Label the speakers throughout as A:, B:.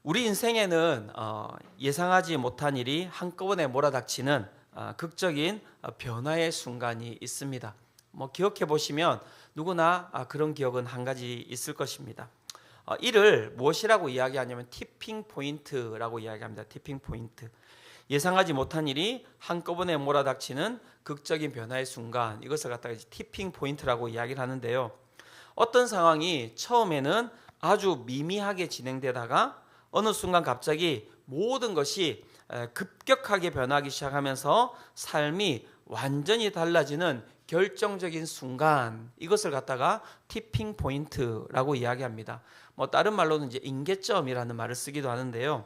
A: 우리 인생에는 예상하지 못한 일이 한꺼번에 몰아닥치는 극적인 변화의 순간이 있습니다. 기억해 보시면 누구나 그런 기억은 한 가지 있을 것입니다. 이를 무엇이라고 이야기하냐면 티핑 포인트라고 이야기합니다. 티핑 포인트. 예상하지 못한 일이 한꺼번에 몰아닥치는 극적인 변화의 순간, 이것을 갖다가 티핑 포인트라고 이야기를 하는데요. 어떤 상황이 처음에는 아주 미미하게 진행되다가 어느 순간 갑자기 모든 것이 급격하게 변하기 시작하면서 삶이 완전히 달라지는 결정적인 순간, 이것을 갖다가 티핑 포인트라고 이야기합니다. 다른 말로는 이제 임계점이라는 말을 쓰기도 하는데요.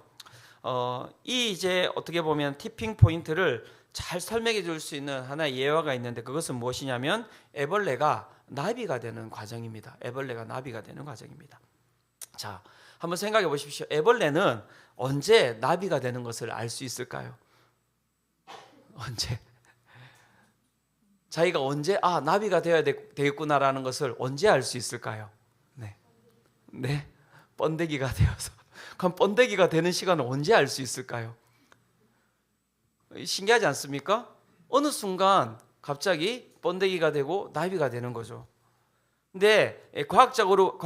A: 이제 어떻게 보면 티핑 포인트를 잘 설명해 줄 수 있는 하나의 예화가 있는데, 그것은 무엇이냐면 애벌레가 나비가 되는 과정입니다. 애벌레가 나비가 되는 과정입니다. 자, 한번 생각해 보십시오. 애벌레는 언제 나비가 되는 것을 알 수 있을까요? 언제? 자기가 언제 나비가 되어야 되겠구나라는 것을 언제 알 수 있을까요? 네, 번데기가 되어서. 그럼 번데기가 되는 시간을 언제 알 수 있을까요? 신기하지 않습니까? 어느 순간 갑자기 번데기가 되고 나비가 되는 거죠. 근데 과학적으로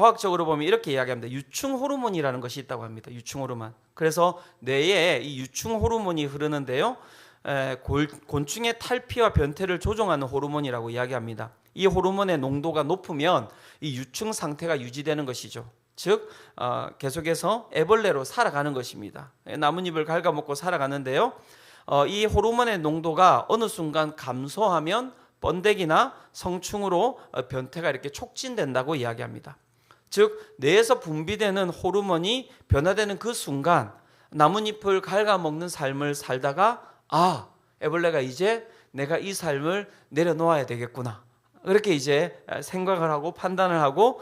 A: 보면 이렇게 이야기합니다. 유충 호르몬이라는 것이 있다고 합니다. 유충 호르몬. 그래서 뇌에 이 유충 호르몬이 흐르는데요. 곤충의 탈피와 변태를 조종하는 호르몬이라고 이야기합니다. 이 호르몬의 농도가 높으면 이 유충 상태가 유지되는 것이죠. 즉 계속해서 애벌레로 살아가는 것입니다. 나뭇잎을 갉아먹고 살아가는데요. 이 호르몬의 농도가 어느 순간 감소하면 번데기나 성충으로 변태가 이렇게 촉진된다고 이야기합니다. 즉 뇌에서 분비되는 호르몬이 변화되는 그 순간 나뭇잎을 갉아먹는 삶을 살다가 애벌레가 이제 내가 이 삶을 내려놓아야 되겠구나, 그렇게 이제 생각을 하고 판단을 하고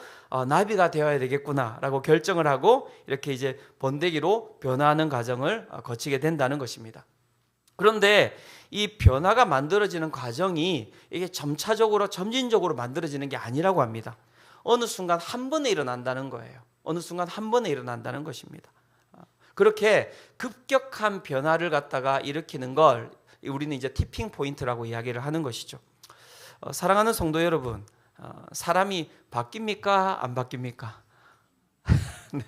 A: 나비가 되어야 되겠구나라고 결정을 하고 이렇게 이제 번데기로 변화하는 과정을 거치게 된다는 것입니다. 그런데 이 변화가 만들어지는 과정이 이게 점진적으로 만들어지는 게 아니라고 합니다. 어느 순간 한 번에 일어난다는 거예요. 어느 순간 한 번에 일어난다는 것입니다. 그렇게 급격한 변화를 갖다가 일으키는 걸 우리는 이제 티핑 포인트라고 이야기를 하는 것이죠. 사랑하는 성도 여러분, 사람이 바뀝니까? 안 바뀝니까? 네.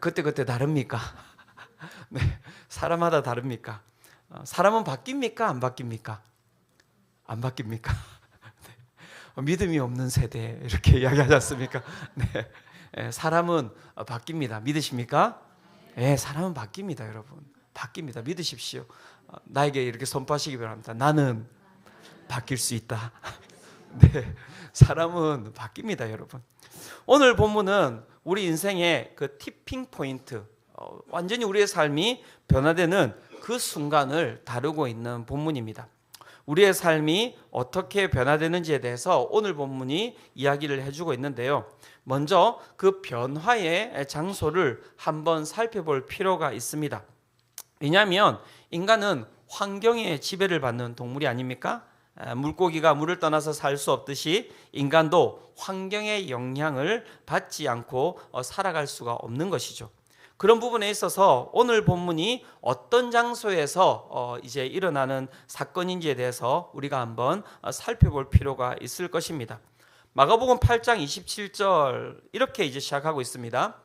A: 그때 다릅니까? 네. 사람마다 다릅니까? 사람은 바뀝니까? 안 바뀝니까? 안 바뀝니까? 네. 믿음이 없는 세대 이렇게 이야기하지 않습니까? 네. 사람은 바뀝니다. 믿으십니까? 네, 사람은 바뀝니다, 여러분. 바뀝니다. 믿으십시오. 나에게 이렇게 선포하시기 바랍니다. 나는 바뀔 수 있다. 네, 사람은 바뀝니다, 여러분. 오늘 본문은 우리 인생의 그 티핑 포인트, 완전히 우리의 삶이 변화되는 그 순간을 다루고 있는 본문입니다. 우리의 삶이 어떻게 변화되는지에 대해서 오늘 본문이 이야기를 해주고 있는데요. 먼저 그 변화의 장소를 한번 살펴볼 필요가 있습니다. 왜냐하면 인간은 환경에 지배를 받는 동물이 아닙니까? 물고기가 물을 떠나서 살 수 없듯이 인간도 환경의 영향을 받지 않고 살아갈 수가 없는 것이죠. 그런 부분에 있어서 오늘 본문이 어떤 장소에서 이제 일어나는 사건인지에 대해서 우리가 한번 살펴볼 필요가 있을 것입니다. 마가복음 8장 27절 이렇게 이제 시작하고 있습니다.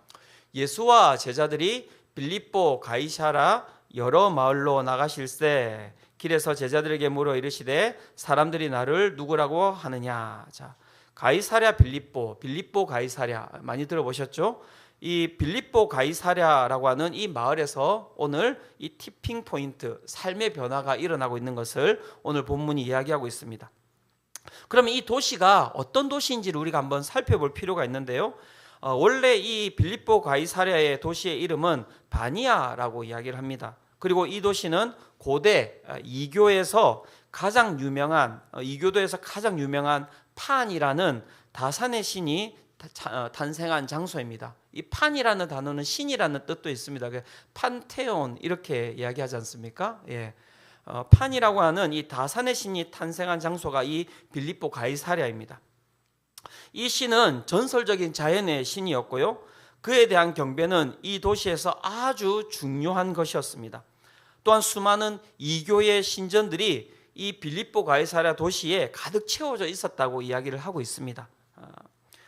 A: 예수와 제자들이 빌립보 가이사랴 여러 마을로 나가실새 길에서 제자들에게 물어 이르시되 사람들이 나를 누구라고 하느냐. 자, 가이사랴 빌립보 가이사랴 많이 들어보셨죠? 이 빌립보 가이사랴라고 하는 이 마을에서 오늘 이 티핑 포인트, 삶의 변화가 일어나고 있는 것을 오늘 본문이 이야기하고 있습니다. 그러면 이 도시가 어떤 도시인지를 우리가 한번 살펴볼 필요가 있는데요. 원래 이 빌립보 가이사랴의 도시의 이름은 바니아라고 이야기를 합니다. 그리고 이 도시는 고대 이교도에서 가장 유명한 판이라는 다산의 신이 탄생한 장소입니다. 이 판이라는 단어는 신이라는 뜻도 있습니다. 판테온 이렇게 이야기하지 않습니까? 예. 판이라고 하는 이 다산의 신이 탄생한 장소가 이 빌립보 가이사랴입니다. 이 신은 전설적인 자연의 신이었고요. 그에 대한 경배는 이 도시에서 아주 중요한 것이었습니다. 또한 수많은 이교의 신전들이 이 빌립보 가이사랴 도시에 가득 채워져 있었다고 이야기를 하고 있습니다.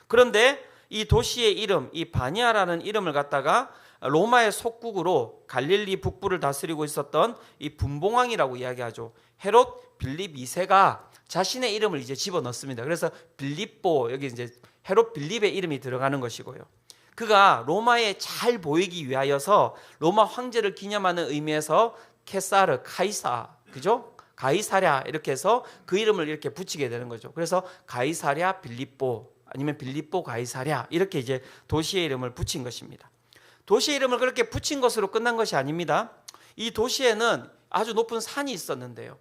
A: 그런데 이 도시의 이름, 이 바니아라는 이름을 갖다가 로마의 속국으로 갈릴리 북부를 다스리고 있었던 이 분봉왕이라고 이야기하죠. 헤롯 빌립 2세가 자신의 이름을 이제 집어넣습니다. 그래서 빌립보, 여기 이제 헤롯 빌립의 이름이 들어가는 것이고요. 그가 로마에 잘 보이기 위하여서 로마 황제를 기념하는 의미에서 케사르, 카이사, 그죠? 가이사랴 이렇게 해서 그 이름을 이렇게 붙이게 되는 거죠. 그래서 가이사랴 빌립보 아니면 빌립보 가이사랴 이렇게 이제 도시의 이름을 붙인 것입니다. 도시의 이름을 그렇게 붙인 것으로 끝난 것이 아닙니다. 이 도시에는 아주 높은 산이 있었는데요.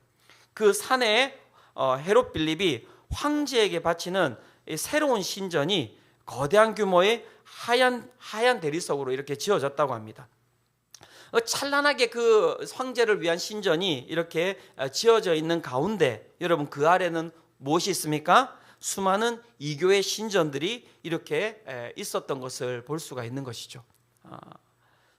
A: 그 산에 헤롯 빌립이 황제에게 바치는 새로운 신전이 거대한 규모의 하얀 대리석으로 이렇게 지어졌다고 합니다. 찬란하게 그 황제를 위한 신전이 이렇게 지어져 있는 가운데 여러분 그 아래는 무엇이 있습니까? 수많은 이교의 신전들이 이렇게 있었던 것을 볼 수가 있는 것이죠.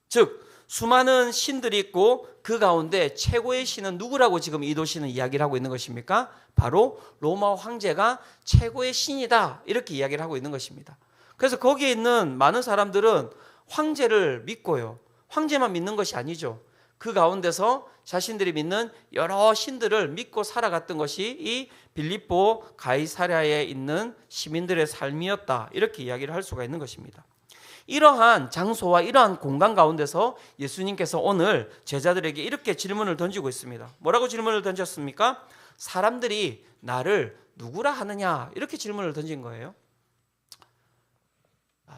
A: 즉 수많은 신들이 있고 그 가운데 최고의 신은 누구라고 지금 이 도시는 이야기를 하고 있는 것입니까? 바로 로마 황제가 최고의 신이다 이렇게 이야기를 하고 있는 것입니다. 그래서 거기에 있는 많은 사람들은 황제를 믿고요. 황제만 믿는 것이 아니죠. 그 가운데서 자신들이 믿는 여러 신들을 믿고 살아갔던 것이 이 빌립보 가이사랴에 있는 시민들의 삶이었다 이렇게 이야기를 할 수가 있는 것입니다. 이러한 장소와 이러한 공간 가운데서 예수님께서 오늘 제자들에게 이렇게 질문을 던지고 있습니다. 뭐라고 질문을 던졌습니까? 사람들이 나를 누구라 하느냐 이렇게 질문을 던진 거예요.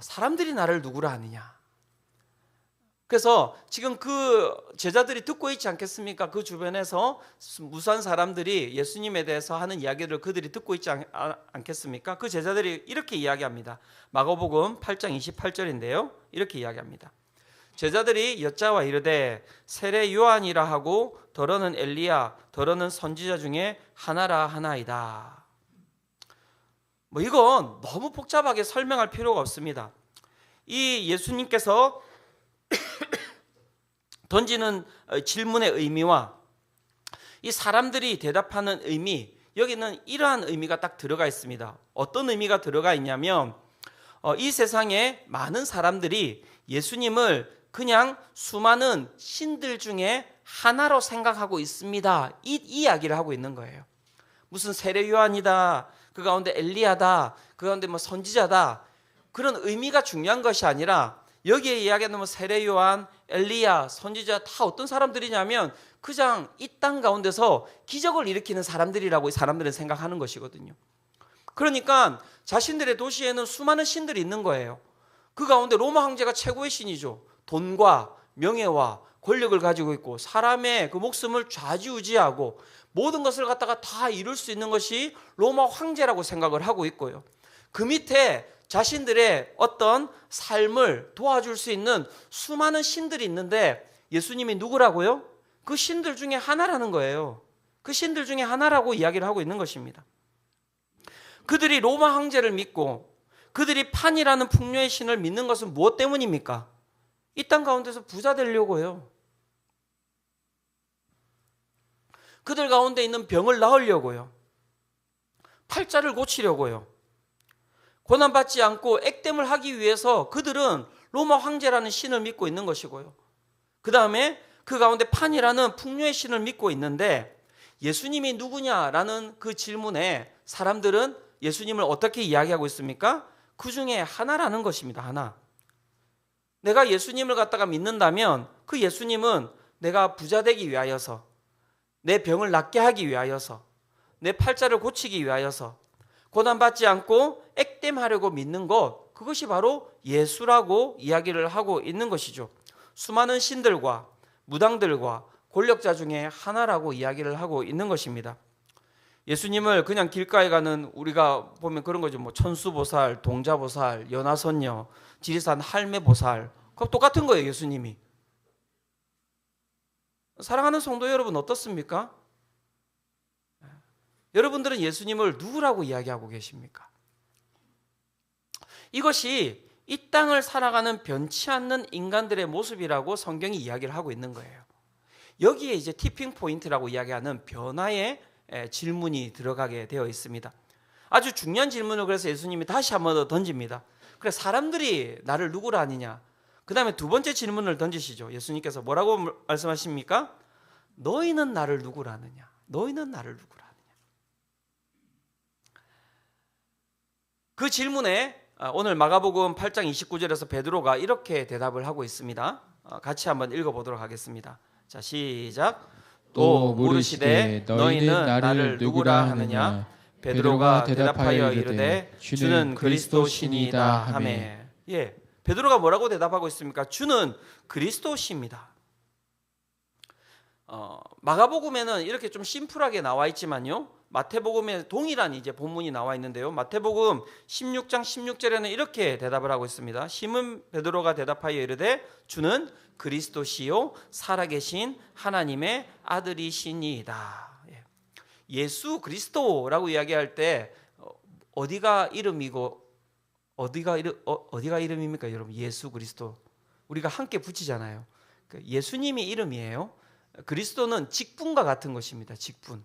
A: 사람들이 나를 누구라 하느냐. 그래서 지금 그 제자들이 듣고 있지 않겠습니까? 그 주변에서 무수한 사람들이 예수님에 대해서 하는 이야기를 그들이 듣고 있지 않겠습니까? 그 제자들이 이렇게 이야기합니다. 마가복음 8장 28절인데요. 이렇게 이야기합니다. 제자들이 여짜와 이르되 세례 요한이라 하고 더러는 엘리야 더러는 선지자 중에 하나라 하나이다. 이건 너무 복잡하게 설명할 필요가 없습니다. 이 예수님께서 던지는 질문의 의미와 이 사람들이 대답하는 의미, 여기는 이러한 의미가 딱 들어가 있습니다. 어떤 의미가 들어가 있냐면 이 세상에 많은 사람들이 예수님을 그냥 수많은 신들 중에 하나로 생각하고 있습니다. 이 이야기를 하고 있는 거예요. 무슨 세례 요한이다, 그 가운데 엘리야다, 그 가운데 뭐 선지자다, 그런 의미가 중요한 것이 아니라 여기에 이야기하는 세례 요한, 엘리야, 선지자 다 어떤 사람들이냐면 그냥 이 땅 가운데서 기적을 일으키는 사람들이라고 이 사람들은 생각하는 것이거든요. 그러니까 자신들의 도시에는 수많은 신들이 있는 거예요. 그 가운데 로마 황제가 최고의 신이죠. 돈과 명예와 권력을 가지고 있고 사람의 그 목숨을 좌지우지하고 모든 것을 갖다가 다 이룰 수 있는 것이 로마 황제라고 생각을 하고 있고요. 그 밑에 자신들의 어떤 삶을 도와줄 수 있는 수많은 신들이 있는데 예수님이 누구라고요? 그 신들 중에 하나라는 거예요. 그 신들 중에 하나라고 이야기를 하고 있는 것입니다. 그들이 로마 황제를 믿고 그들이 판이라는 풍요의 신을 믿는 것은 무엇 때문입니까? 이 땅 가운데서 부자 되려고요. 그들 가운데 있는 병을 나으려고요. 팔자를 고치려고요. 고난받지 않고 액땜을 하기 위해서 그들은 로마 황제라는 신을 믿고 있는 것이고요. 그 다음에 그 가운데 판이라는 풍요의 신을 믿고 있는데 예수님이 누구냐라는 그 질문에 사람들은 예수님을 어떻게 이야기하고 있습니까? 그 중에 하나라는 것입니다. 하나. 내가 예수님을 갖다가 믿는다면 그 예수님은 내가 부자 되기 위하여서, 내 병을 낫게 하기 위하여서, 내 팔자를 고치기 위하여서, 고난받지 않고 액땜하려고 믿는 것, 그것이 바로 예수라고 이야기를 하고 있는 것이죠. 수많은 신들과 무당들과 권력자 중에 하나라고 이야기를 하고 있는 것입니다. 예수님을 그냥 길가에 가는 우리가 보면 그런 거죠. 뭐 천수보살, 동자보살, 연화선녀, 지리산 할매보살, 그거 똑같은 거예요. 예수님이. 사랑하는 성도 여러분 어떻습니까? 여러분들은 예수님을 누구라고 이야기하고 계십니까? 이것이 이 땅을 살아가는 변치 않는 인간들의 모습이라고 성경이 이야기를 하고 있는 거예요. 여기에 이제 티핑 포인트라고 이야기하는 변화의 질문이 들어가게 되어 있습니다. 아주 중요한 질문을 그래서 예수님이 다시 한 번 더 던집니다. 그래, 사람들이 나를 누구라 하느냐? 그 다음에 두 번째 질문을 던지시죠. 예수님께서 뭐라고 말씀하십니까? 너희는 나를 누구라 하느냐? 너희는 나를 누구라 하느냐? 그 질문에 오늘 마가복음 8장 29절에서 베드로가 이렇게 대답을 하고 있습니다. 같이 한번 읽어보도록 하겠습니다. 자, 시작. 또 물으시되 너희는 나를 누구라 하느냐? 베드로가 대답하여 이르되 주는 그리스도시니이다 하매. 예, 베드로가 뭐라고 대답하고 있습니까? 주는 그리스도시입니다. 마가복음에는 이렇게 좀 심플하게 나와 있지만요, 마태복음에 동일한 이제 본문이 나와 있는데요, 마태복음 16장 16절에는 이렇게 대답을 하고 있습니다. 시몬 베드로가 대답하여 이르되 주는 그리스도시요 살아계신 하나님의 아들이시니이다. 예수 그리스도라고 이야기할 때 어디가 이름이고 어디가 이름입니까, 여러분? 예수 그리스도 우리가 함께 붙이잖아요. 예수님이 이름이에요. 그리스도는 직분과 같은 것입니다. 직분.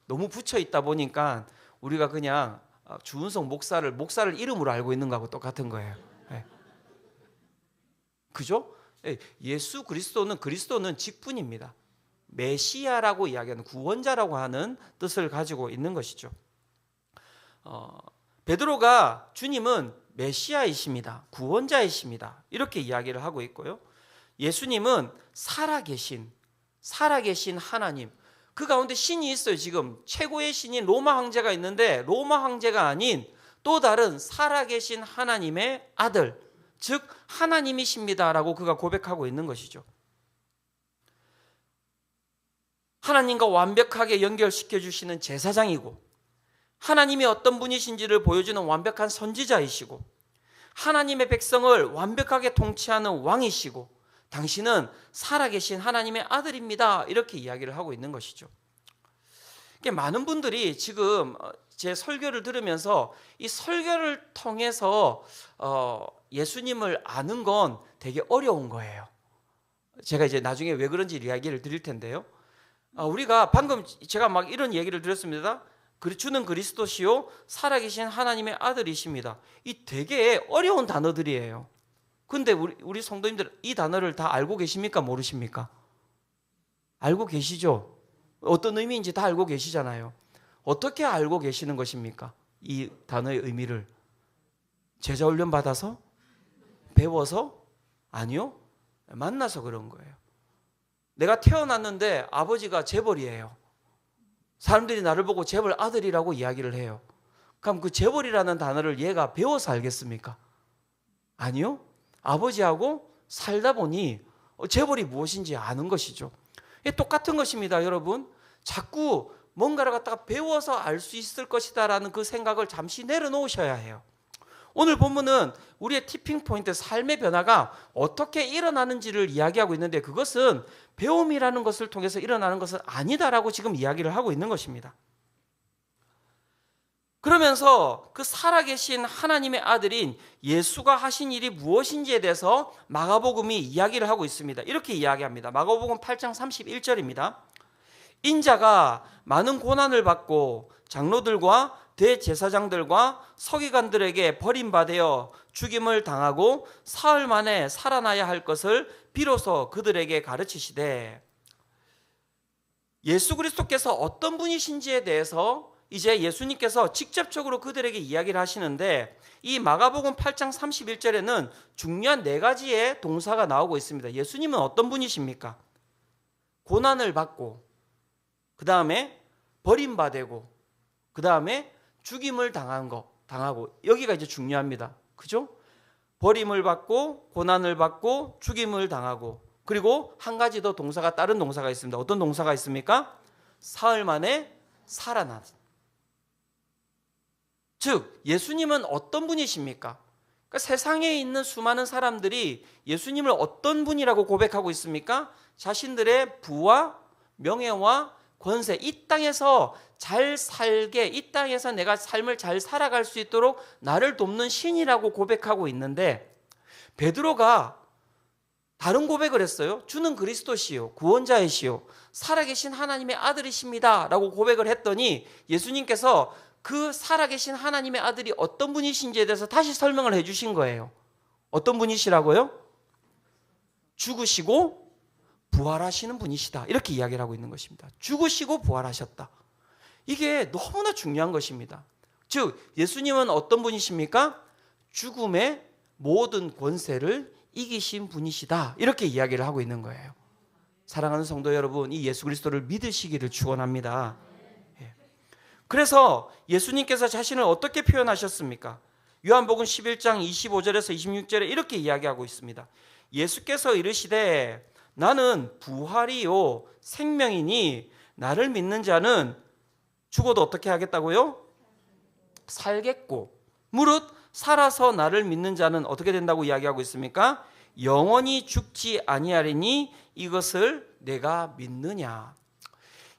A: 너무 붙여 있다 보니까 우리가 그냥 주은석 목사를 이름으로 알고 있는 거하고 똑같은 거예요. 그죠? 예수 그리스도는 직분입니다. 메시아라고 이야기하는 구원자라고 하는 뜻을 가지고 있는 것이죠. 베드로가 주님은 메시아이십니다. 구원자이십니다. 이렇게 이야기를 하고 있고요. 예수님은 살아계신 하나님, 그 가운데 신이 있어요. 지금 최고의 신인 로마 황제가 있는데 로마 황제가 아닌 또 다른 살아계신 하나님의 아들, 즉 하나님이십니다라고 그가 고백하고 있는 것이죠. 하나님과 완벽하게 연결시켜 주시는 제사장이고, 하나님이 어떤 분이신지를 보여주는 완벽한 선지자이시고, 하나님의 백성을 완벽하게 통치하는 왕이시고, 당신은 살아계신 하나님의 아들입니다. 이렇게 이야기를 하고 있는 것이죠. 많은 분들이 지금 제 설교를 들으면서 이 설교를 통해서 예수님을 아는 건 되게 어려운 거예요. 제가 이제 나중에 왜 그런지 이야기를 드릴 텐데요. 우리가 방금 제가 막 이런 얘기를 드렸습니다. 주는 그리스도시요 살아계신 하나님의 아들이십니다. 이 되게 어려운 단어들이에요. 근데 우리 성도님들 이 단어를 다 알고 계십니까? 모르십니까? 알고 계시죠? 어떤 의미인지 다 알고 계시잖아요. 어떻게 알고 계시는 것입니까? 이 단어의 의미를 제자 훈련 받아서? 배워서? 아니요. 만나서 그런 거예요. 내가 태어났는데 아버지가 재벌이에요. 사람들이 나를 보고 재벌 아들이라고 이야기를 해요. 그럼 그 재벌이라는 단어를 얘가 배워서 알겠습니까? 아니요. 아버지하고 살다 보니 재벌이 무엇인지 아는 것이죠. 똑같은 것입니다, 여러분. 자꾸 뭔가를 갖다가 배워서 알 수 있을 것이다라는 그 생각을 잠시 내려놓으셔야 해요. 오늘 본문은 우리의 티핑 포인트, 삶의 변화가 어떻게 일어나는지를 이야기하고 있는데, 그것은 배움이라는 것을 통해서 일어나는 것은 아니다라고 지금 이야기를 하고 있는 것입니다. 그러면서 그 살아계신 하나님의 아들인 예수가 하신 일이 무엇인지에 대해서 마가복음이 이야기를 하고 있습니다. 이렇게 이야기합니다. 마가복음 8장 31절입니다. 인자가 많은 고난을 받고 장로들과 대제사장들과 서기관들에게 버림받아 죽임을 당하고 사흘 만에 살아나야 할 것을 비로소 그들에게 가르치시되, 예수 그리스도께서 어떤 분이신지에 대해서 이제 예수님께서 직접적으로 그들에게 이야기를 하시는데, 이 마가복음 8장 31절에는 중요한 4가지의 동사가 나오고 있습니다. 예수님은 어떤 분이십니까? 고난을 받고, 그 다음에 버림받고, 그 다음에 죽임을 당하고, 여기가 이제 중요합니다. 그죠? 버림을 받고, 고난을 받고, 죽임을 당하고, 그리고 한 가지 더 동사가, 다른 동사가 있습니다. 어떤 동사가 있습니까? 사흘 만에 살아나. 즉 예수님은 어떤 분이십니까? 그러니까 세상에 있는 수많은 사람들이 예수님을 어떤 분이라고 고백하고 있습니까? 자신들의 부와 명예와 권세, 이 땅에서 잘 살게, 이 땅에서 내가 삶을 잘 살아갈 수 있도록 나를 돕는 신이라고 고백하고 있는데, 베드로가 다른 고백을 했어요. 주는 그리스도시요 구원자이시요 살아계신 하나님의 아들이십니다 라고 고백을 했더니, 예수님께서 그 살아계신 하나님의 아들이 어떤 분이신지에 대해서 다시 설명을 해 주신 거예요. 어떤 분이시라고요? 죽으시고 부활하시는 분이시다, 이렇게 이야기를 하고 있는 것입니다. 죽으시고 부활하셨다. 이게 너무나 중요한 것입니다. 즉 예수님은 어떤 분이십니까? 죽음의 모든 권세를 이기신 분이시다, 이렇게 이야기를 하고 있는 거예요. 사랑하는 성도 여러분, 이 예수 그리스도를 믿으시기를 축원합니다. 그래서 예수님께서 자신을 어떻게 표현하셨습니까? 요한복음 11장 25절에서 26절에 이렇게 이야기하고 있습니다. 예수께서 이르시되 나는 부활이요 생명이니 나를 믿는 자는 죽어도 어떻게 하겠다고요? 살겠고, 무릇 살아서 나를 믿는 자는 어떻게 된다고 이야기하고 있습니까? 영원히 죽지 아니하리니 이것을 내가 믿느냐.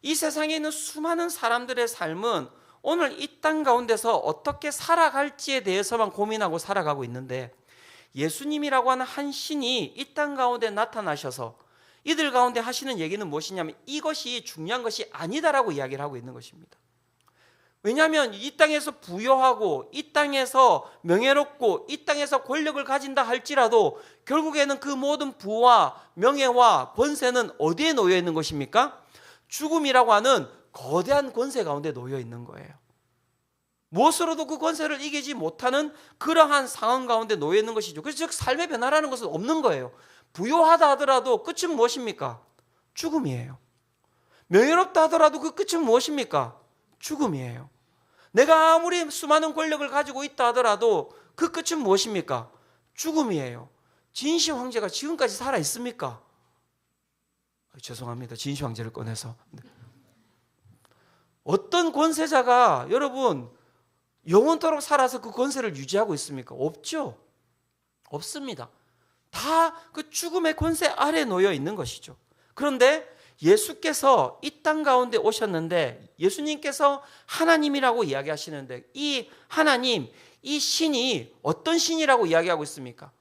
A: 이 세상에 있는 수많은 사람들의 삶은 오늘 이 땅 가운데서 어떻게 살아갈지에 대해서만 고민하고 살아가고 있는데, 예수님이라고 하는 한 신이 이 땅 가운데 나타나셔서 이들 가운데 하시는 얘기는 무엇이냐면, 이것이 중요한 것이 아니다라고 이야기를 하고 있는 것입니다. 왜냐하면 이 땅에서 부여하고 이 땅에서 명예롭고 이 땅에서 권력을 가진다 할지라도 결국에는 그 모든 부와 명예와 권세는 어디에 놓여 있는 것입니까? 죽음이라고 하는 거대한 권세 가운데 놓여 있는 거예요. 무엇으로도 그 권세를 이기지 못하는 그러한 상황 가운데 놓여 있는 것이죠. 그래서 즉 삶의 변화라는 것은 없는 거예요. 부유하다 하더라도 끝은 무엇입니까? 죽음이에요. 명예롭다 하더라도 그 끝은 무엇입니까? 죽음이에요. 내가 아무리 수많은 권력을 가지고 있다 하더라도 그 끝은 무엇입니까? 죽음이에요. 진시 황제가 지금까지 살아 있습니까? 죄송합니다. 진시 황제를 꺼내서. 어떤 권세자가 여러분 영원토록 살아서 그 권세를 유지하고 있습니까? 없죠. 없습니다. 다 그 죽음의 권세 아래 놓여 있는 것이죠. 그런데 예수께서 이 땅 가운데 오셨는데, 예수님께서 하나님이라고 이야기하시는데, 이 하나님, 이 신이 어떤 신이라고 이야기하고 있습니까?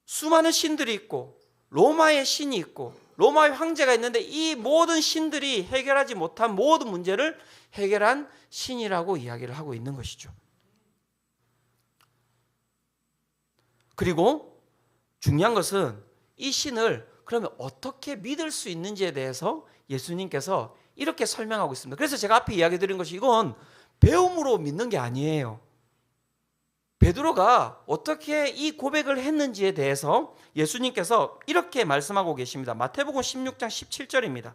A: 수많은 신들이 있고 로마의 신이 있고 로마의 황제가 있는데, 이 모든 신들이 해결하지 못한 모든 문제를 해결한 신이라고 이야기를 하고 있는 것이죠. 그리고 중요한 것은 이 신을 그러면 어떻게 믿을 수 있는지에 대해서 예수님께서 이렇게 설명하고 있습니다. 그래서 제가 앞에 이야기 드린 것이, 이건 배움으로 믿는 게 아니에요. 베드로가 어떻게 이 고백을 했는지에 대해서 예수님께서 이렇게 말씀하고 계십니다. 마태복음 16장 17절입니다.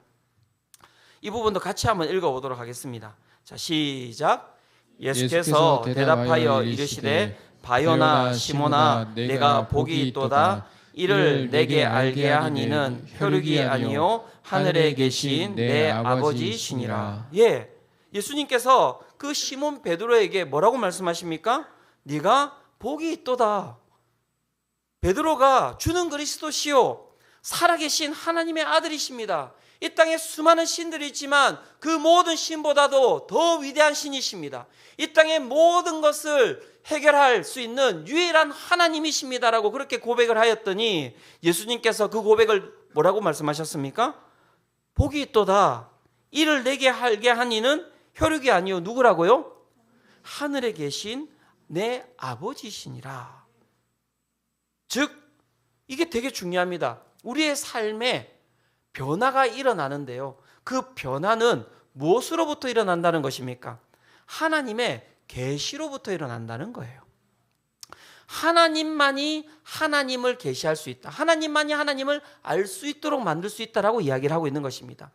A: 이 부분도 같이 한번 읽어보도록 하겠습니다. 자, 시작. 예수께서 대답하여 이르시되 바요나 시몬아, 내가 복이 있도다. 이를 내게 알게 하니는 혈육이 아니요 하늘에 계신 내 아버지시니라. 예, 예수님께서 그 시몬 베드로에게 뭐라고 말씀하십니까? 네가 복이 있도다. 베드로가 주는 그리스도시요 살아계신 하나님의 아들이십니다. 이 땅에 수많은 신들이 있지만 그 모든 신보다도 더 위대한 신이십니다. 이 땅의 모든 것을 해결할 수 있는 유일한 하나님이십니다라고 그렇게 고백을 하였더니, 예수님께서 그 고백을 뭐라고 말씀하셨습니까? 복이 있도다. 이를 내게 알게 하니는 혈육이 아니요 누구라고요? 하늘에 계신 내 아버지시니라. 즉 이게 되게 중요합니다. 우리의 삶에 변화가 일어나는데요, 그 변화는 무엇으로부터 일어난다는 것입니까? 하나님의 계시로부터 일어난다는 거예요. 하나님만이 하나님을 계시할 수 있다. 하나님만이 하나님을 알 수 있도록 만들 수 있다라고 이야기를 하고 있는 것입니다.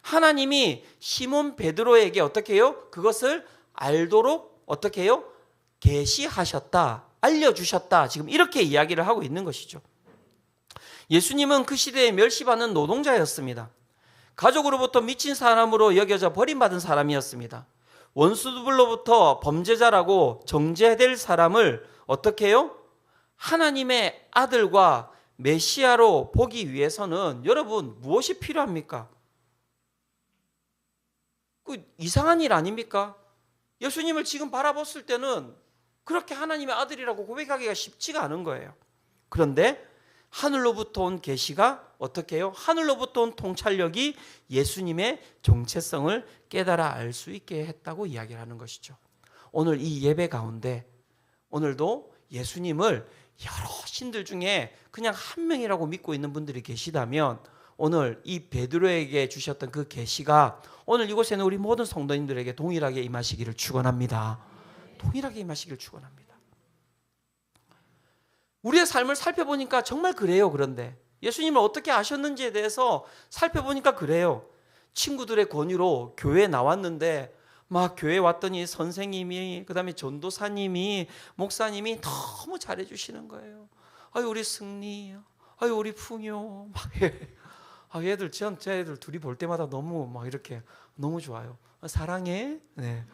A: 하나님이 시몬 베드로에게 어떻게 해요? 그것을 알도록 어떻게 해요? 계시하셨다, 알려주셨다. 지금 이렇게 이야기를 하고 있는 것이죠. 예수님은 그 시대에 멸시받는 노동자였습니다. 가족으로부터 미친 사람으로 여겨져 버림받은 사람이었습니다. 원수들로부터 범죄자라고 정죄될 사람을 어떻게 해요? 하나님의 아들과 메시아로 보기 위해서는 여러분 무엇이 필요합니까? 그 이상한 일 아닙니까? 예수님을 지금 바라봤을 때는 그렇게 하나님의 아들이라고 고백하기가 쉽지가 않은 거예요. 그런데 하늘로부터 온 계시가 어떻게 해요? 하늘로부터 온 통찰력이 예수님의 정체성을 깨달아 알 수 있게 했다고 이야기를 하는 것이죠. 오늘 이 예배 가운데 오늘도 예수님을 여러 신들 중에 그냥 한 명이라고 믿고 있는 분들이 계시다면 오늘 이 베드로에게 주셨던 그 계시가 오늘 이곳에 있는 우리 모든 성도님들에게 동일하게 임하시기를 축원합니다. 동일하게 임하시기를 축원합니다. 우리의 삶을 살펴보니까 정말 그래요. 그런데 예수님을 어떻게 아셨는지에 대해서 살펴보니까 그래요. 친구들의 권유로 교회에 나왔는데 막 교회 왔더니 선생님이 그다음에 전도사님이 목사님이 너무 잘해 주시는 거예요. 아유 우리 승리, 아유 우리 풍요, 막 얘들 제 애들 둘이 볼 때마다 너무 막 이렇게 너무 좋아요. 사랑해. 네.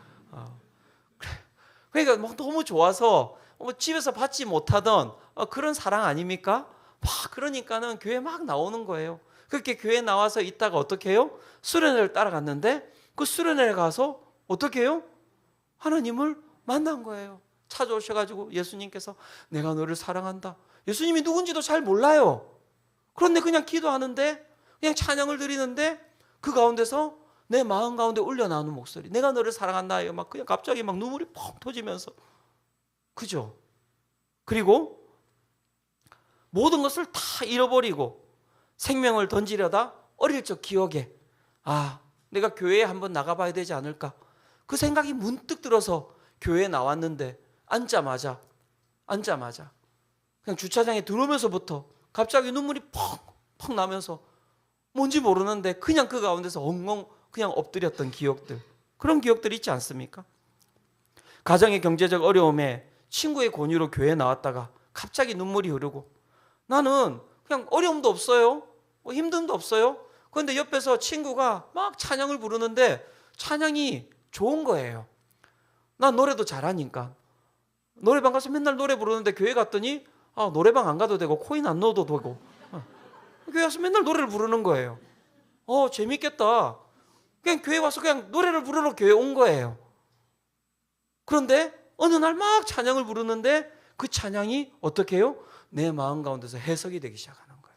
A: 그러니까 막 너무 좋아서 집에서 받지 못하던 그런 사랑 아닙니까? 막 그러니까는 교회 막 나오는 거예요. 그렇게 교회 나와서 있다가 어떻게 해요? 수련회를 따라갔는데 그 수련회에 가서 어떻게 해요? 하나님을 만난 거예요. 찾아오셔가지고 예수님께서 내가 너를 사랑한다. 예수님이 누군지도 잘 몰라요. 그런데 그냥 기도하는데 그냥 찬양을 드리는데 그 가운데서 내 마음 가운데 울려나오는 목소리, 내가 너를 사랑한다. 막 그냥 갑자기 막 눈물이 펑 터지면서, 그죠? 그리고 모든 것을 다 잃어버리고 생명을 던지려다 어릴 적 기억에 내가 교회에 한번 나가봐야 되지 않을까? 그 생각이 문득 들어서 교회에 나왔는데 앉자마자 그냥 주차장에 들어오면서부터 갑자기 눈물이 펑펑 나면서 뭔지 모르는데 그냥 그 가운데서 엉엉 그냥 엎드렸던 기억들, 그런 기억들이 있지 않습니까? 가정의 경제적 어려움에 친구의 권유로 교회에 나왔다가 갑자기 눈물이 흐르고 나는 그냥 어려움도 없어요. 힘듦도 없어요. 그런데 옆에서 친구가 막 찬양을 부르는데 찬양이 좋은 거예요. 난 노래도 잘하니까. 노래방 가서 맨날 노래 부르는데 교회 갔더니 노래방 안 가도 되고 코인 안 넣어도 되고 교회 와서 맨날 노래를 부르는 거예요. 재밌겠다. 그냥 교회 와서 그냥 노래를 부르러 교회 온 거예요. 그런데 어느 날 막 찬양을 부르는데 그 찬양이 어떻게 해요? 내 마음 가운데서 해석이 되기 시작하는 거예요.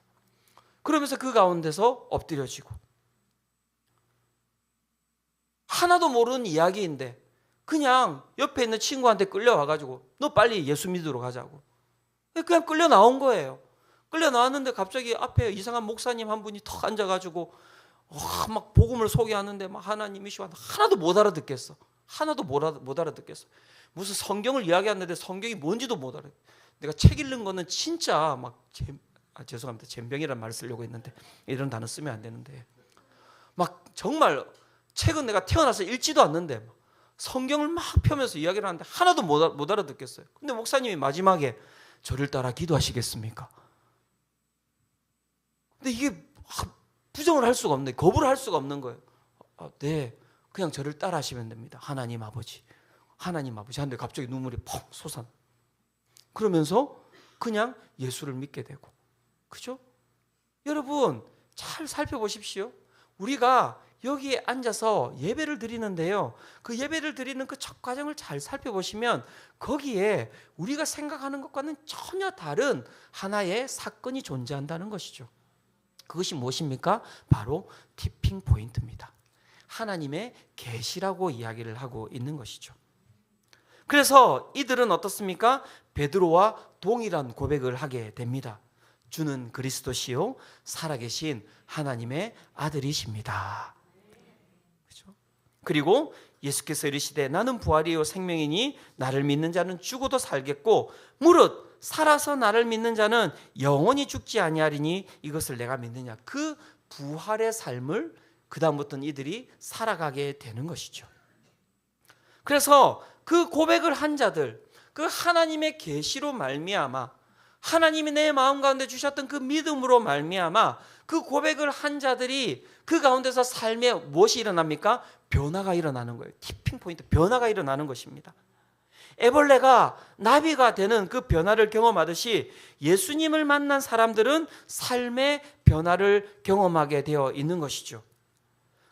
A: 그러면서 그 가운데서 엎드려지고 하나도 모르는 이야기인데 그냥 옆에 있는 친구한테 끌려와가지고 너 빨리 예수 믿으러 가자고 그냥 끌려 나온 거예요. 끌려 나왔는데 갑자기 앞에 이상한 목사님 한 분이 턱 앉아가지고 막 복음을 소개하는데 막 하나님이시와 하나도 못 알아듣겠어. 하나도 못 알아듣겠어. 무슨 성경을 이야기하는데 성경이 뭔지도 못 알아. 내가 책 읽는 거는 진짜 막 죄송합니다. 젬병이라는 말을 쓰려고 했는데 이런 단어 쓰면 안 되는데 막 정말 책은 내가 태어나서 읽지도 않는데 성경을 막 펴면서 이야기를 하는데 하나도 못 알아듣겠어요. 근데 목사님이 마지막에 저를 따라 기도하시겠습니까? 근데 이게 부정을 할 수가 없네. 거부를 할 수가 없는 거예요. 네, 그냥 저를 따라 하시면 됩니다. 하나님 아버지 하는데 갑자기 눈물이 펑 솟아. 그러면서 그냥 예수를 믿게 되고, 그죠? 여러분 잘 살펴보십시오. 우리가 여기에 앉아서 예배를 드리는데요, 그 예배를 드리는 그 첫 과정을 잘 살펴보시면 거기에 우리가 생각하는 것과는 전혀 다른 하나의 사건이 존재한다는 것이죠. 그것이 무엇입니까? 바로 티핑 포인트입니다. 하나님의 계시라고 이야기를 하고 있는 것이죠. 그래서 이들은 어떻습니까? 베드로와 동일한 고백을 하게 됩니다. 주는 그리스도시요 살아계신 하나님의 아들이십니다. 그렇죠? 그리고 예수께서 이르시되 나는 부활이요 생명이니 나를 믿는 자는 죽어도 살겠고 무릇 살아서 나를 믿는 자는 영원히 죽지 아니하리니 이것을 내가 믿느냐. 그 부활의 삶을 그 다음부터는 이들이 살아가게 되는 것이죠. 그래서 그 고백을 한 자들, 그 하나님의 계시로 말미암아 하나님이 내 마음 가운데 주셨던 그 믿음으로 말미암아 그 고백을 한 자들이 그 가운데서 삶에 무엇이 일어납니까? 변화가 일어나는 거예요. 티핑 포인트, 변화가 일어나는 것입니다. 애벌레가 나비가 되는 그 변화를 경험하듯이 예수님을 만난 사람들은 삶의 변화를 경험하게 되어 있는 것이죠.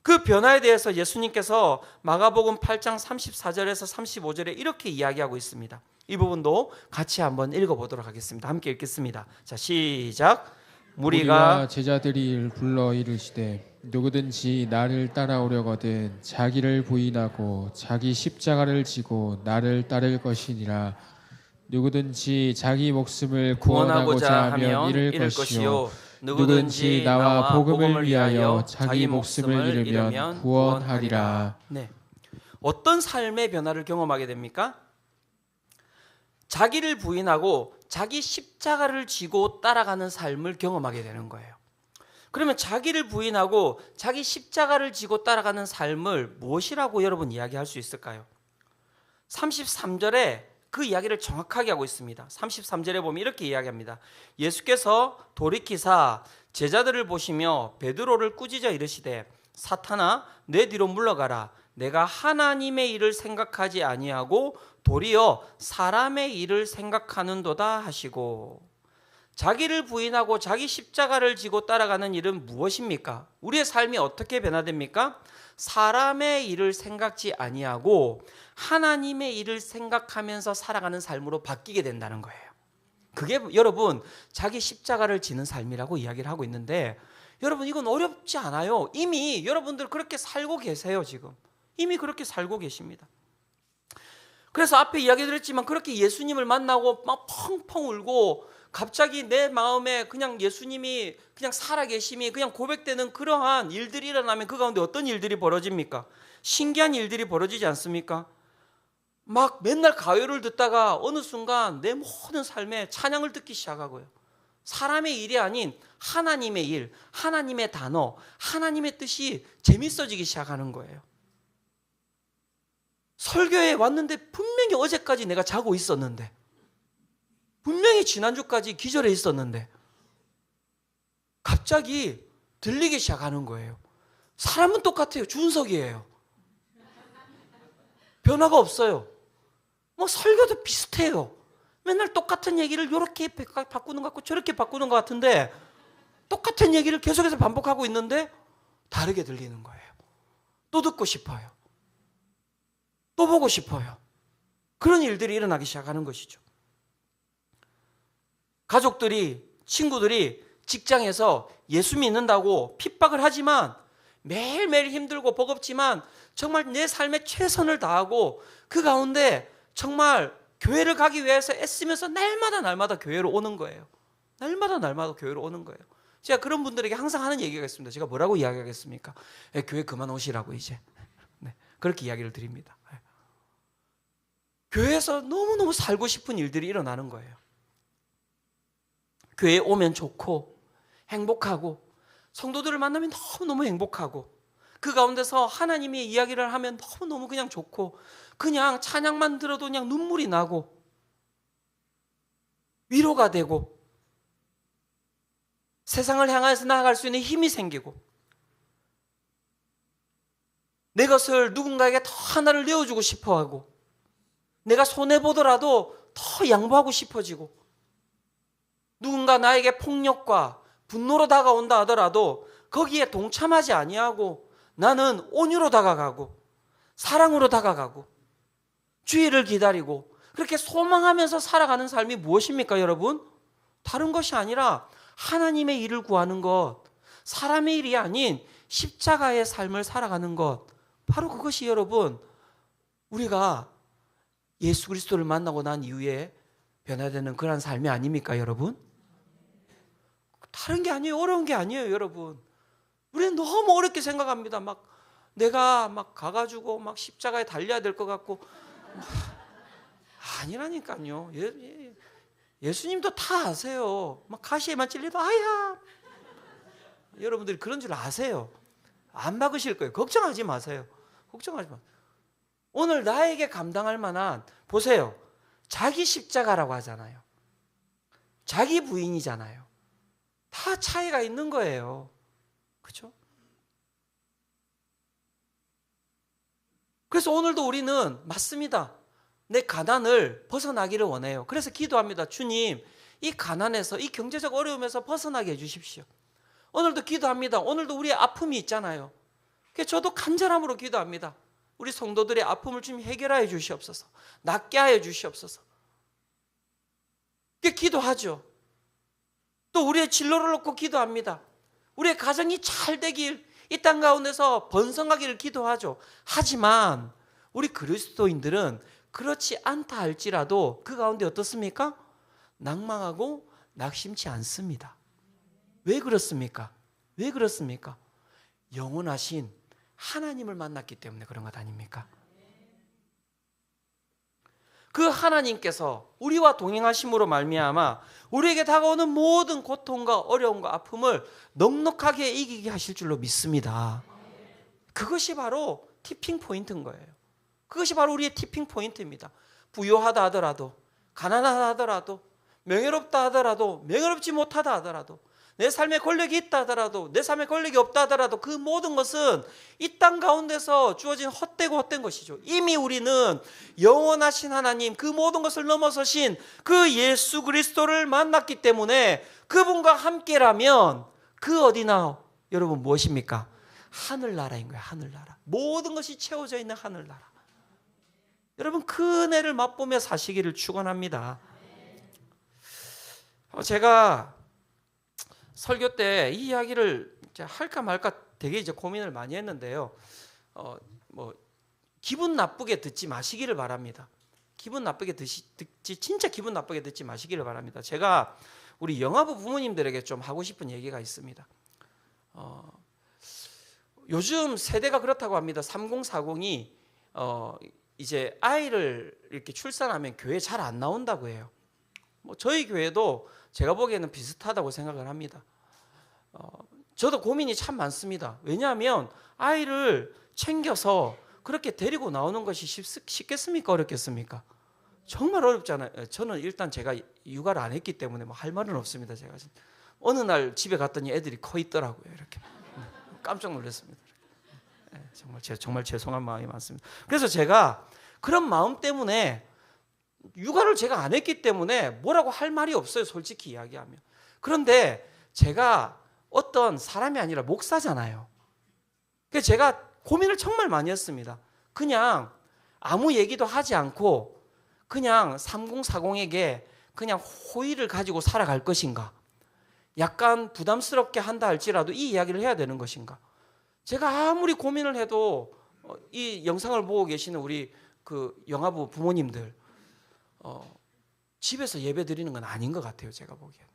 A: 그 변화에 대해서 예수님께서 마가복음 8장 34절에서 35절에 이렇게 이야기하고 있습니다. 이 부분도 같이 한번 읽어보도록 하겠습니다. 함께 읽겠습니다. 자, 시작.
B: 무리가 제자들이 불러 이르시되 누구든지 나를 따라오려거든 자기를 부인하고 자기 십자가를 지고 나를 따를 것이니라. 누구든지 자기 목숨을 구원하고자 하면 잃을 것이요 누구든지 나와 복음을 위하여 자기 목숨을 잃으면 구원하리라.
A: 네. 어떤 삶의 변화를 경험하게 됩니까? 자기를 부인하고 자기 십자가를 지고 따라가는 삶을 경험하게 되는 거예요. 그러면 자기를 부인하고 자기 십자가를 지고 따라가는 삶을 무엇이라고 여러분 이야기할 수 있을까요? 33절에 그 이야기를 정확하게 하고 있습니다. 33절에 보면 이렇게 이야기합니다. 예수께서 돌이키사 제자들을 보시며 베드로를 꾸짖어 이르시되 사탄아 내 뒤로 물러가라. 내가 하나님의 일을 생각하지 아니하고 도리어 사람의 일을 생각하는도다 하시고. 자기를 부인하고 자기 십자가를 지고 따라가는 일은 무엇입니까? 우리의 삶이 어떻게 변화됩니까? 사람의 일을 생각지 아니하고 하나님의 일을 생각하면서 살아가는 삶으로 바뀌게 된다는 거예요. 그게 여러분 자기 십자가를 지는 삶이라고 이야기를 하고 있는데, 여러분 이건 어렵지 않아요. 이미 여러분들 그렇게 살고 계세요. 지금 이미 그렇게 살고 계십니다. 그래서 앞에 이야기 드렸지만 그렇게 예수님을 만나고 막 펑펑 울고 갑자기 내 마음에 그냥 예수님이 그냥 살아계심이 그냥 고백되는 그러한 일들이 일어나면 그 가운데 어떤 일들이 벌어집니까? 신기한 일들이 벌어지지 않습니까? 막 맨날 가요를 듣다가 어느 순간 내 모든 삶에 찬양을 듣기 시작하고요. 사람의 일이 아닌 하나님의 일, 하나님의 단어, 하나님의 뜻이 재밌어지기 시작하는 거예요. 설교에 왔는데 분명히 어제까지 내가 자고 있었는데, 분명히 지난주까지 기절해 있었는데 갑자기 들리기 시작하는 거예요. 사람은 똑같아요. 준석이에요. 변화가 없어요. 뭐 설교도 비슷해요. 맨날 똑같은 얘기를 이렇게 바꾸는 것 같고 저렇게 바꾸는 것 같은데 똑같은 얘기를 계속해서 반복하고 있는데 다르게 들리는 거예요. 또 듣고 싶어요. 또 보고 싶어요. 그런 일들이 일어나기 시작하는 것이죠. 가족들이, 친구들이 직장에서 예수 믿는다고 핍박을 하지만 매일매일 힘들고 버겁지만 정말 내 삶에 최선을 다하고 그 가운데 정말 교회를 가기 위해서 애쓰면서 날마다 교회로 오는 거예요. 날마다 교회로 오는 거예요. 제가 그런 분들에게 항상 하는 얘기가 있습니다. 제가 뭐라고 이야기하겠습니까? 교회 그만 오시라고 이제. 네, 그렇게 이야기를 드립니다. 교회에서 너무너무 살고 싶은 일들이 일어나는 거예요. 교회에 오면 좋고 행복하고 성도들을 만나면 너무너무 행복하고 그 가운데서 하나님의 이야기를 하면 너무너무 그냥 좋고 그냥 찬양만 들어도 그냥 눈물이 나고 위로가 되고 세상을 향해서 나아갈 수 있는 힘이 생기고 내 것을 누군가에게 더 하나를 내어주고 싶어하고 내가 손해보더라도 더 양보하고 싶어지고 누군가 나에게 폭력과 분노로 다가온다 하더라도 거기에 동참하지 아니하고 나는 온유로 다가가고 사랑으로 다가가고 주의를 기다리고 그렇게 소망하면서 살아가는 삶이 무엇입니까, 여러분? 다른 것이 아니라 하나님의 일을 구하는 것, 사람의 일이 아닌 십자가의 삶을 살아가는 것, 바로 그것이 여러분 우리가 예수 그리스도를 만나고 난 이후에 변화되는 그런 삶이 아닙니까, 여러분? 다른 게 아니에요. 어려운 게 아니에요, 여러분. 우리는 너무 어렵게 생각합니다. 막 내가 막 가가지고 막 십자가에 달려야 될 것 같고 아니라니까요. 예수님도 다 아세요. 막 가시에만 찔려도 아야. 여러분들이 그런 줄 아세요. 안 박으실 거예요. 걱정하지 마세요. 걱정하지 마세요. 오늘 나에게 감당할 만한, 보세요. 자기 십자가라고 하잖아요. 자기 부인이잖아요. 다 차이가 있는 거예요. 그렇죠? 그래서 오늘도 우리는 맞습니다. 내 가난을 벗어나기를 원해요. 그래서 기도합니다. 주님, 이 가난에서, 이 경제적 어려움에서 벗어나게 해주십시오. 오늘도 기도합니다. 오늘도 우리의 아픔이 있잖아요. 그래서 저도 간절함으로 기도합니다. 우리 성도들의 아픔을 좀 해결하여 주시옵소서. 낫게 하여 주시옵소서. 그렇게 기도하죠. 또 우리의 진로를 놓고 기도합니다. 우리의 가정이 잘 되길, 이 땅 가운데서 번성하기를 기도하죠. 하지만 우리 그리스도인들은 그렇지 않다 할지라도 그 가운데 어떻습니까? 낭망하고 낙심치 않습니다. 왜 그렇습니까? 왜 그렇습니까? 영원하신 하나님을 만났기 때문에 그런 것 아닙니까? 그 하나님께서 우리와 동행하심으로 말미암아 우리에게 다가오는 모든 고통과 어려움과 아픔을 넉넉하게 이기게 하실 줄로 믿습니다. 그것이 바로 티핑 포인트인 거예요. 그것이 바로 우리의 티핑 포인트입니다. 부유하다 하더라도, 가난하다 하더라도, 명예롭다 하더라도, 명예롭지 못하다 하더라도, 내 삶에 권력이 있다 하더라도, 내 삶에 권력이 없다 하더라도 그 모든 것은 이 땅 가운데서 주어진 헛되고 헛된 것이죠. 이미 우리는 영원하신 하나님, 그 모든 것을 넘어서신 그 예수 그리스도를 만났기 때문에 그분과 함께라면 그 어디나 여러분 무엇입니까? 하늘나라인 거예요. 하늘나라. 모든 것이 채워져 있는 하늘나라. 여러분 그 은혜를 맛보며 사시기를 축원합니다. 제가 설교 때 이 이야기를 할까 말까 되게 이제 고민을 많이 했는데요. 기분 나쁘게 듣지 마시기를 바랍니다. 기분 나쁘게 듣지 진짜 기분 나쁘게 듣지 마시기를 바랍니다. 제가 우리 영화부 부모님들에게 좀 하고 싶은 얘기가 있습니다. 요즘 세대가 그렇다고 합니다. 3040이 이제 아이를 이렇게 출산하면 교회 잘 안 나온다고 해요. 저희 교회도 제가 보기에는 비슷하다고 생각을 합니다. 저도 고민이 참 많습니다. 왜냐하면 아이를 챙겨서 그렇게 데리고 나오는 것이 쉽겠습니까? 어렵겠습니까? 정말 어렵잖아요. 저는 일단 제가 육아를 안 했기 때문에 뭐 할 말은 없습니다. 제가 어느 날 집에 갔더니 애들이 커 있더라고요. 이렇게 깜짝 놀랐습니다. 정말 죄송한 마음이 많습니다. 그래서 제가 그런 마음 때문에 육아를 제가 안 했기 때문에 뭐라고 할 말이 없어요. 솔직히 이야기하면. 그런데 제가 어떤 사람이 아니라 목사잖아요. 그래서 제가 고민을 정말 많이 했습니다. 그냥 아무 얘기도 하지 않고 그냥 3040에게 그냥 호의를 가지고 살아갈 것인가, 약간 부담스럽게 한다 할지라도 이 이야기를 해야 되는 것인가. 제가 아무리 고민을 해도 이 영상을 보고 계시는 우리 그 영화부 부모님들 집에서 예배 드리는 건 아닌 것 같아요. 제가 보기에는.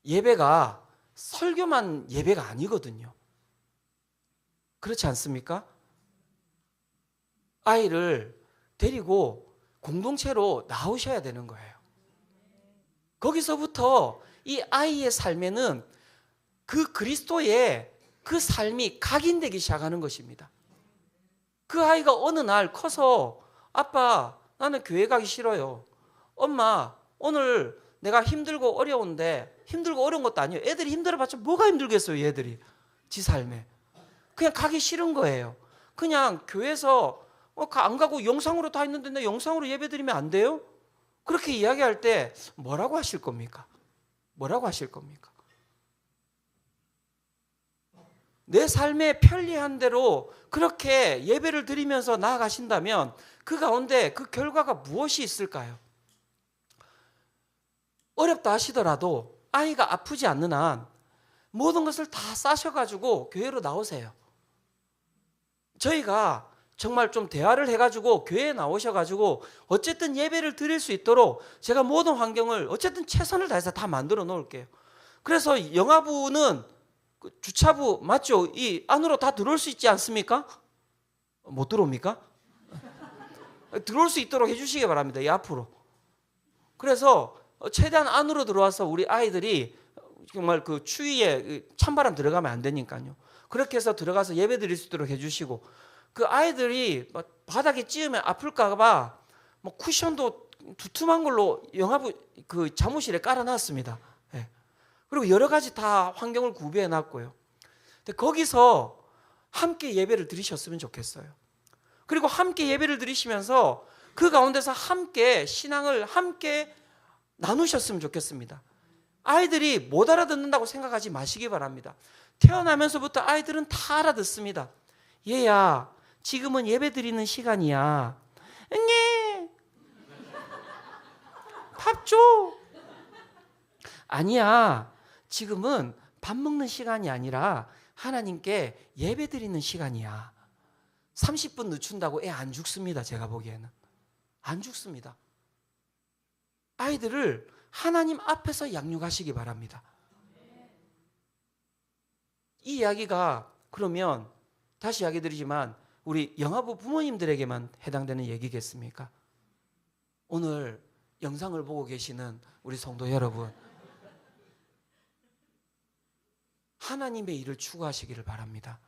A: 예배가 설교만 예배가 아니거든요. 그렇지 않습니까? 아이를 데리고 공동체로 나오셔야 되는 거예요. 거기서부터 이 아이의 삶에는 그 그리스도의 그 삶이 각인되기 시작하는 것입니다. 그 아이가 어느 날 커서 아빠 나는 교회 가기 싫어요. 엄마 오늘 내가 힘들고 어려운데, 힘들고 어려운 것도 아니에요. 애들이 힘들어봤자 뭐가 힘들겠어요. 얘들이 지 삶에 그냥 가기 싫은 거예요. 그냥 교회에서 안 가고 영상으로 다 있는데 내 영상으로 예배드리면 안 돼요? 그렇게 이야기할 때 뭐라고 하실 겁니까? 뭐라고 하실 겁니까? 내 삶에 편리한 대로 그렇게 예배를 드리면서 나아가신다면 그 가운데 그 결과가 무엇이 있을까요? 어렵다 하시더라도 아이가 아프지 않는 한 모든 것을 다 싸셔가지고 교회로 나오세요. 저희가 정말 좀 대화를 해가지고 교회에 나오셔가지고 어쨌든 예배를 드릴 수 있도록 제가 모든 환경을 어쨌든 최선을 다해서 다 만들어 놓을게요. 그래서 영화부는 주차부 맞죠? 이 안으로 다 들어올 수 있지 않습니까? 못 들어옵니까? 들어올 수 있도록 해주시기 바랍니다. 이 앞으로. 그래서 최대한 안으로 들어와서 우리 아이들이 정말 그 추위에 찬바람 들어가면 안 되니까요. 그렇게 해서 들어가서 예배 드릴 수 있도록 해주시고, 그 아이들이 바닥에 찌으면 아플까봐 뭐 쿠션도 두툼한 걸로 영화부 그 사무실에 깔아놨습니다. 네. 그리고 여러 가지 다 환경을 구비해 놨고요. 근데 거기서 함께 예배를 드리셨으면 좋겠어요. 그리고 함께 예배를 드리시면서 그 가운데서 함께 신앙을 함께 나누셨으면 좋겠습니다. 아이들이 못 알아듣는다고 생각하지 마시기 바랍니다. 태어나면서부터 아이들은 다 알아듣습니다. 얘야, 지금은 예배 드리는 시간이야. 응애, 밥 줘. 아니야, 지금은 밥 먹는 시간이 아니라 하나님께 예배 드리는 시간이야. 30분 늦춘다고 애 안 죽습니다. 제가 보기에는 안 죽습니다. 아이들을 하나님 앞에서 양육하시기 바랍니다. 이 이야기가 그러면 다시 이야기 드리지만 우리 영아부 부모님들에게만 해당되는 얘기겠습니까? 오늘 영상을 보고 계시는 우리 성도 여러분, 하나님의 일을 추구하시기를 바랍니다.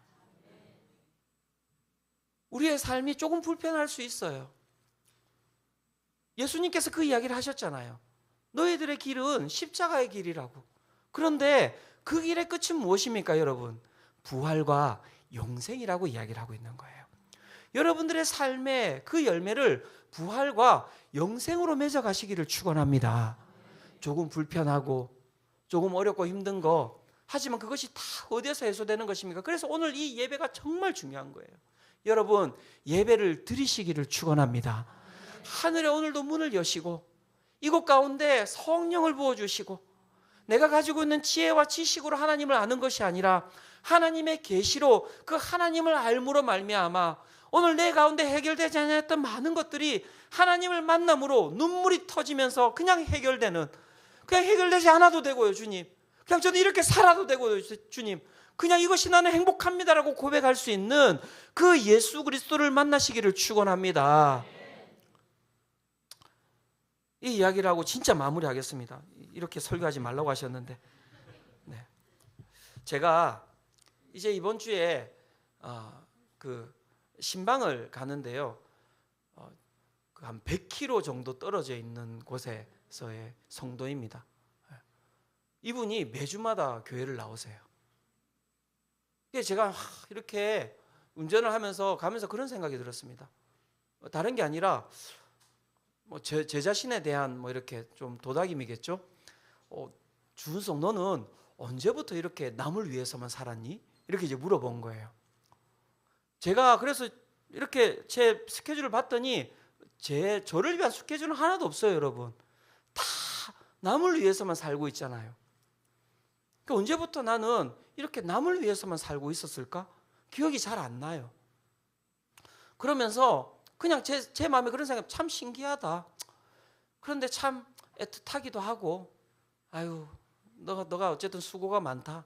A: 우리의 삶이 조금 불편할 수 있어요. 예수님께서 그 이야기를 하셨잖아요. 너희들의 길은 십자가의 길이라고. 그런데 그 길의 끝은 무엇입니까, 여러분? 부활과 영생이라고 이야기를 하고 있는 거예요. 여러분들의 삶의 그 열매를 부활과 영생으로 맺어가시기를 축원합니다. 조금 불편하고 조금 어렵고 힘든 거, 하지만 그것이 다 어디에서 해소되는 것입니까? 그래서 오늘 이 예배가 정말 중요한 거예요. 여러분, 예배를 드리시기를 축원합니다. 하늘에 오늘도 문을 여시고 이곳 가운데 성령을 부어주시고 내가 가지고 있는 지혜와 지식으로 하나님을 아는 것이 아니라 하나님의 계시로 그 하나님을 알므로 말미암아 오늘 내 가운데 해결되지 않았던 많은 것들이 하나님을 만남으로 눈물이 터지면서 그냥 해결되는, 그냥 해결되지 않아도 되고요, 주님. 그냥 저는 이렇게 살아도 되고요, 주님. 그냥 이것이 나는 행복합니다라고 고백할 수 있는 그 예수 그리스도를 만나시기를 축원합니다. 이 이야기를 하고 진짜 마무리하겠습니다. 이렇게 설교하지 말라고 하셨는데, 네. 제가 이제 이번 주에 그 신방을 가는데요, 한 100km 정도 떨어져 있는 곳에서의 성도입니다. 이분이 매주마다 교회를 나오세요. 제가 이렇게 운전을 하면서 가면서 그런 생각이 들었습니다. 다른 게 아니라 제 자신에 대한 이렇게 좀 도닥임이겠죠. 주은석, 너는 언제부터 이렇게 남을 위해서만 살았니? 이렇게 이제 물어본 거예요. 제가 그래서 이렇게 제 스케줄을 봤더니 저를 위한 스케줄은 하나도 없어요, 여러분. 다 남을 위해서만 살고 있잖아요. 그러니까 언제부터 나는 이렇게 남을 위해서만 살고 있었을까? 기억이 잘 안 나요. 그러면서 그냥 제 마음에 그런 생각, 참 신기하다. 그런데 참 애틋하기도 하고, 아유, 너가 어쨌든 수고가 많다.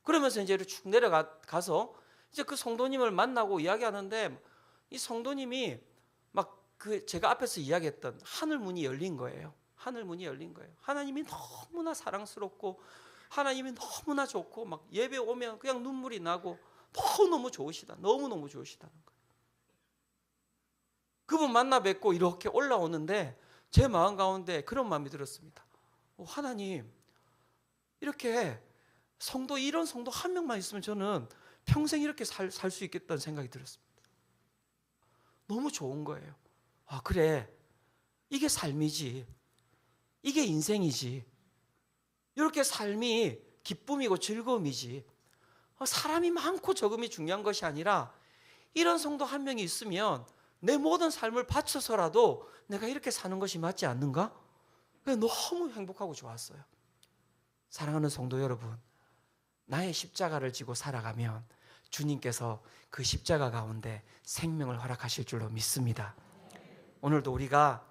A: 그러면서 이제 쭉 내려가서 이제 그 성도님을 만나고 이야기하는데, 이 성도님이 막 제가 앞에서 이야기했던 하늘 문이 열린 거예요. 하늘 문이 열린 거예요. 하나님이 너무나 사랑스럽고 하나님이 너무나 좋고 막 예배 오면 그냥 눈물이 나고 너무너무 좋으시다. 너무너무 좋으시다는 거예요. 그분 만나 뵙고 이렇게 올라오는데 제 마음 가운데 그런 마음이 들었습니다. 하나님, 이렇게 이런 성도 한 명만 있으면 저는 평생 이렇게 살 수 있겠다는 생각이 들었습니다. 너무 좋은 거예요. 아, 그래, 이게 삶이지, 이게 인생이지, 이렇게 삶이 기쁨이고 즐거움이지, 사람이 많고 적음이 중요한 것이 아니라 이런 성도 한 명이 있으면 내 모든 삶을 바쳐서라도 내가 이렇게 사는 것이 맞지 않는가? 너무 행복하고 좋았어요. 사랑하는 성도 여러분, 나의 십자가를 지고 살아가면 주님께서 그 십자가 가운데 생명을 허락하실 줄로 믿습니다. 오늘도 우리가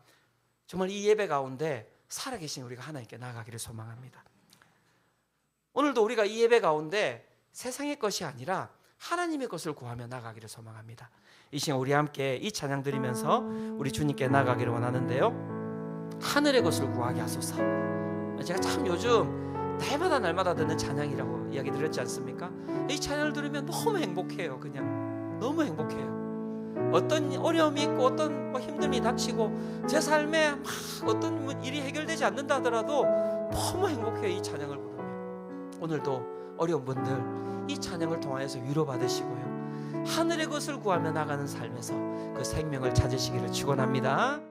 A: 정말 이 예배 가운데 살아계신 우리가 하나님께 나아가기를 소망합니다. 오늘도 우리가 이 예배 가운데 세상의 것이 아니라 하나님의 것을 구하며 나아가기를 소망합니다. 이 시간 우리 함께 이 찬양 드리면서 우리 주님께 나아가기를 원하는데요, 하늘의 것을 구하게 하소서. 제가 참 요즘 날마다 듣는 찬양이라고 이야기 드렸지 않습니까? 이 찬양을 들으면 너무 행복해요. 그냥 너무 행복해요. 어떤 어려움이 있고 어떤 힘듦이 닥치고 제 삶에 막 어떤 일이 해결되지 않는다 하더라도 너무 행복해요, 이 찬양을 부르면. 오늘도 어려운 분들 이 찬양을 통하여서 위로받으시고요, 하늘의 것을 구하며 나가는 삶에서 그 생명을 찾으시기를 축원합니다.